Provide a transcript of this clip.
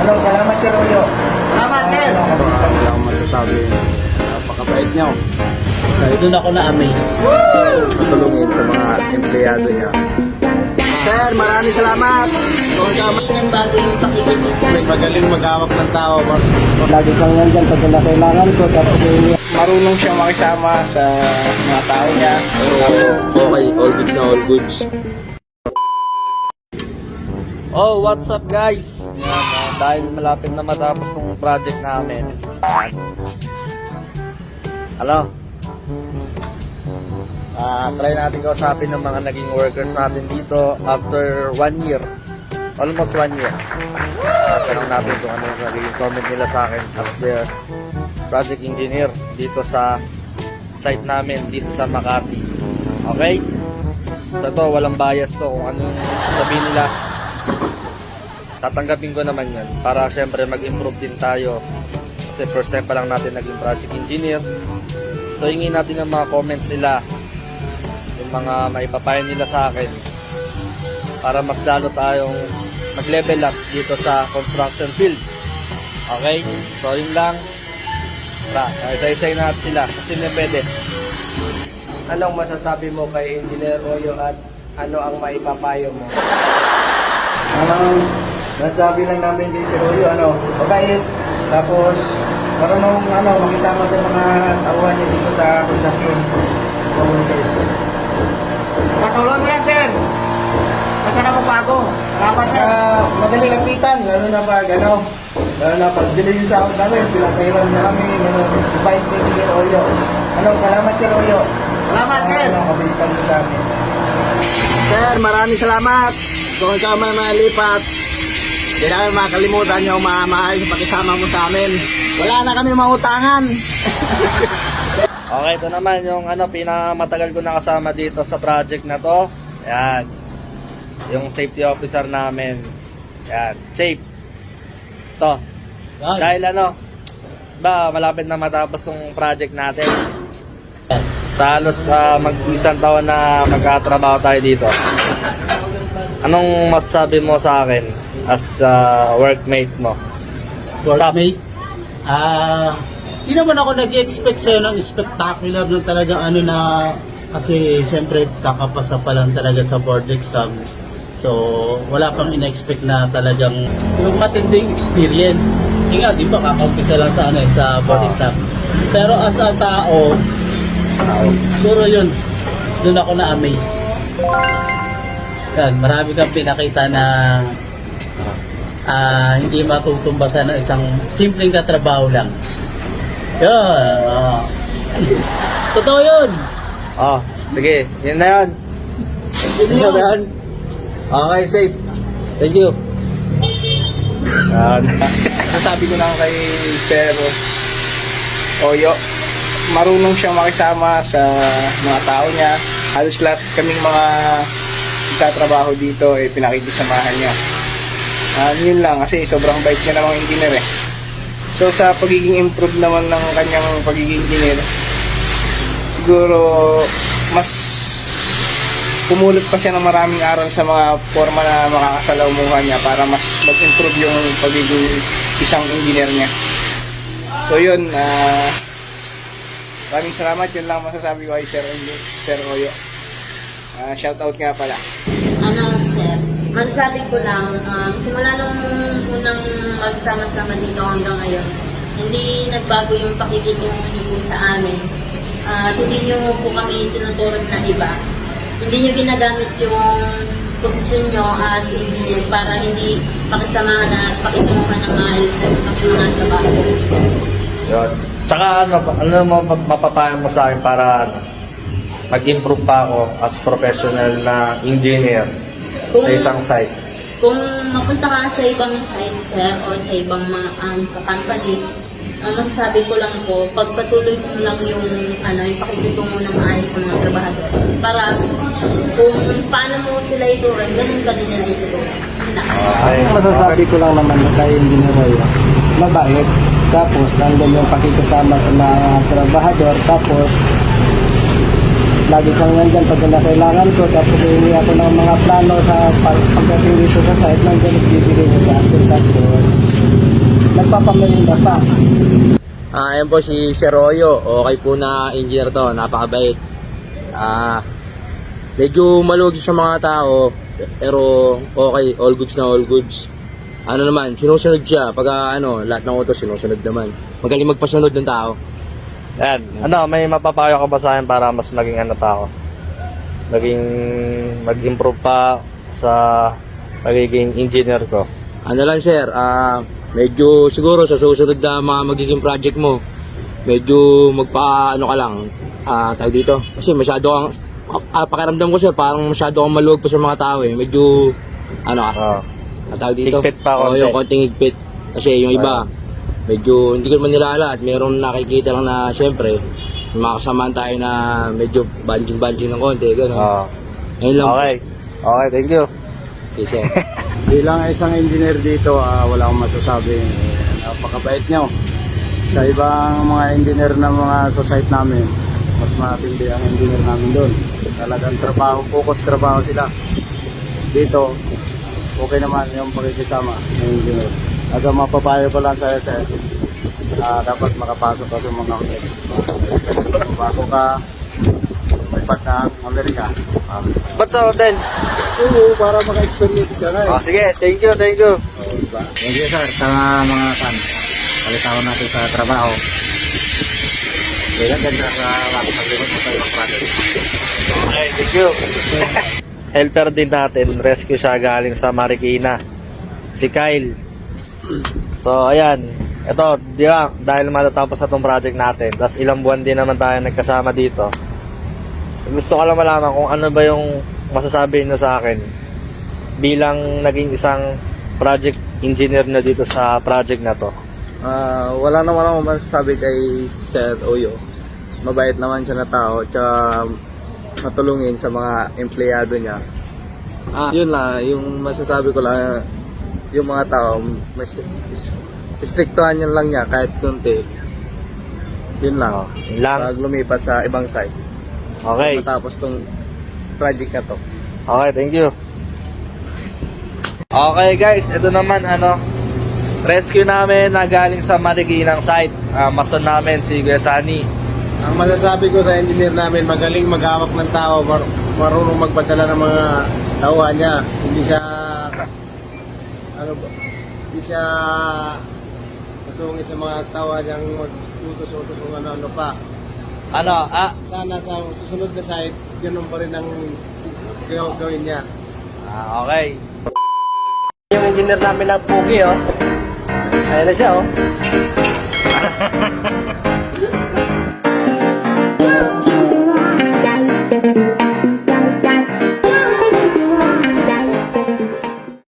Ano, salamat Sir Oyo. Salamat, sir. Wala akong masasabi. Napakabait niyo. Kaya doon ako na-amaze. Tutulungin sa mga empleyado niya. Sir, maraming salamat. Kung ka Nagbago yung pakikit mo. may magaling mag-awak ng tao. Lagi siyang nandyan pag na kailangan ko. Tapos Marunong siyang makisama sa mga tao niya. Okay, all goods na all goods. Oh, what's up guys? Yan, dahil malapit na matapos ng project namin. Hello? Try natin kausapin ng mga naging workers natin dito after 1 year. Almost 1 year. Tanong natin kung ano yung naging comment nila sa akin as their project engineer dito sa site namin dito sa Makati. Okay? So ito, walang bias to kung ano yung sabihin nila. Tatanggapin ko naman yan para syempre mag-improve din tayo kasi first time pa lang natin naging project engineer. So hingin natin ang mga comments nila, yung mga maipapayo nila sa akin para mas lalo tayong mag-level up dito sa construction field. Okay? So yun lang. Tara, isa-isay natin sila kasi may pwede. Anong masasabi mo kay Engineer Oyo at ano ang maipapayo mo? nasabi lang namin kay Sir Oyo, mabait. Tapos, marunong, makisama sa mga tauhan niya dito sa construction workers. Patuloy mo yan, sir. Basta na magbago. Salamat, sir. Madali lapitan, lalo na pag delay yung sahod namin, pinakailan na kami, invite kay Sir Oyo. Salamat Sir Oyo. Salamat, sir. Kabalitan mo sa amin. Sir, maraming salamat. Kung ikaw man malipat, hindi namin makalimutan yung mahal sa pakisama mo sa amin. Wala na kami mautangan. Okay, ito naman yung pinakamatagal ko na kasama dito sa project na to. Ayan. Yung safety officer namin. Ayan, safe. Ito. Dahil malapit na matapos yung project natin. Sa halos mag-isang taon na magkatrabaho tayo dito. Anong masasabi mo sa akin as workmate mo? Workmate? Hindi naman ako nag-expect sa'yo ng spectacular na talagang kasi syempre kakapasa pa lang talaga sa board exam. So, wala pang ina-expect na talagang yung matinding experience. Kasi nga, di ba, kakampisa lang sa board exam. Pero as a tao, siguro yun, doon ako na-amaze. Yan, marami kang pinakita na hindi matutumbasan ng isang simpleng katrabaho lang. Yan. Totoo yun. Oh, sige, yun na yun. Yun Yun na yun. Okay, safe. Thank you. Nasabi ko lang kay Sir Oyo, marunong siyang makisama sa mga tao niya. Halos lahat kaming mga nagtatrabaho dito pinakikisamahan niya. Yun lang kasi sobrang bait niya namang engineer eh. So sa pagiging improve naman ng kanyang pagiging engineer, siguro mas pumulot pa siya ng maraming aral sa mga forma na makakasalamuhan niya para mas mag-improve yung pagiging isang engineer niya. So yun, maraming salamat. Yun lang masasabi ko kay Sir Oyo. Shoutout nga pala. Sir, masasabi ko lang, simula nung unang magsama-sama dito hanggang ngayon, hindi nagbago yung pakikitungo niyo sa amin. Hindi niyo po kami tinuturog na iba. Hindi niyo ginagamit yung posisyon niyo as engineer para hindi pakisamahan at pakitunguhan ng maayos yung mga trabaho. Yun. Tsaka ano mapapayo mo sa akin para mag-improve pa ako as professional na engineer sa isang site? Kung mapunta ka sa ibang site, sir, or sa ibang sa company, masasabi ko lang po, pagpatuloy mo lang yung pakikitungo ng maayos sa mga trabahador. Para kung paano mo sila ituring, ganun ka din nila ituring. Okay. Masasabi ko lang naman kay Engineer Oyo, mabait. Tapos, nandun yung pakikasama sa mga trabahador. Tapos, lagi siyang nandyan pag na kailangan ko. Tapos, hindi ako ng mga plano sa pagdating dito sa site. Nandyan, nagbibigay niya sa akin. Tapos, magpapamerinda pa. Ayan po si Sir Oyo. Okay po na engineer to, napakabait. Medyo malugi sa mga tao, pero okay, all goods na all goods. Ano naman, sinusunod siya. Pag lahat ng auto sinusunod naman. Magaling magpasunod ng tao. Yan. Ano, may mapapayo ka ba sa akin para mas maging ano tao? Mag-improve pa sa pagiging engineer ko. Ano lang sir, medyo siguro sa susunod na mga magiging project mo, medyo magpa-ano ka lang, tawag dito. Kasi masyado kang, pakiramdam ko sir, parang masyado kang maluwag pa sa mga tao eh. Medyo, tawag dito. Higpit pa Oo, konti. yung konting higpit. Kasi yung iba, medyo hindi ko naman nila lahat. Meron nakikita lang na siyempre, may mga kasamaan tayo na medyo banjing-banjing ng konti, gano'n. Oo. Ayun lang. Okay. Okay, thank you. Okay, sir. Bilang isang engineer dito, wala akong masasabi. Napakabait nyo. Sa ibang mga engineer na mga sa site namin, mas matindi ang engineer namin doon. Talagang trabaho, focus trabaho sila. Dito, okay naman yung pagkikisama ng engineer. Aga mapapayo pa lang sa'yo sir, dapat makapasok ka sa mga hotel. Kasi kung bago ka, may pagka Amerika. Ba't sa hotel? Oo, para maka-experience ka na eh. Sige, thank you, thank you. Diba? Thank you sir, sa mga kan. Palitawan natin sa trabaho. Kaya ganda sa paglimot mo tayo ng project. Okay, thank you. Helper din natin, rescue siya galing sa Marikina. Si Kyle. So, ayan. Ito, di ba, dahil matatapos na itong project natin, tapos ilang buwan din naman tayo nagkasama dito. Gusto ko lang malaman kung ano ba yung masasabi nyo sa akin bilang naging isang project engineer na dito sa project na to. Wala naman ako masasabi kay Sir Oyo. Mabait naman siya na tao, tsaka matulungin sa mga empleyado niya. Yun lang, yung masasabi ko lang, yung mga tao, istriktuhan yun lang niya kahit kunti. Yun lang. Yun lang. Pag lumipat sa ibang site. Okay. Matapos tong project na to. Okay, thank you. Okay guys, ito naman rescue namin na galing sa Marikinang site. Mason namin si Kuya Sunny. Ang masasabi ko sa engineer namin, magaling maghawak ng tao, marunong magpadala ng mga tauhan niya. Hindi siya masungit sa mga tauhan niyang mag-utos-utos kung ano-ano pa. Sana sa susunod na site, ganun pa rin ang gawin niya. Okay. Yung engineer namin na pugi, oh. Ayan na siya, oh.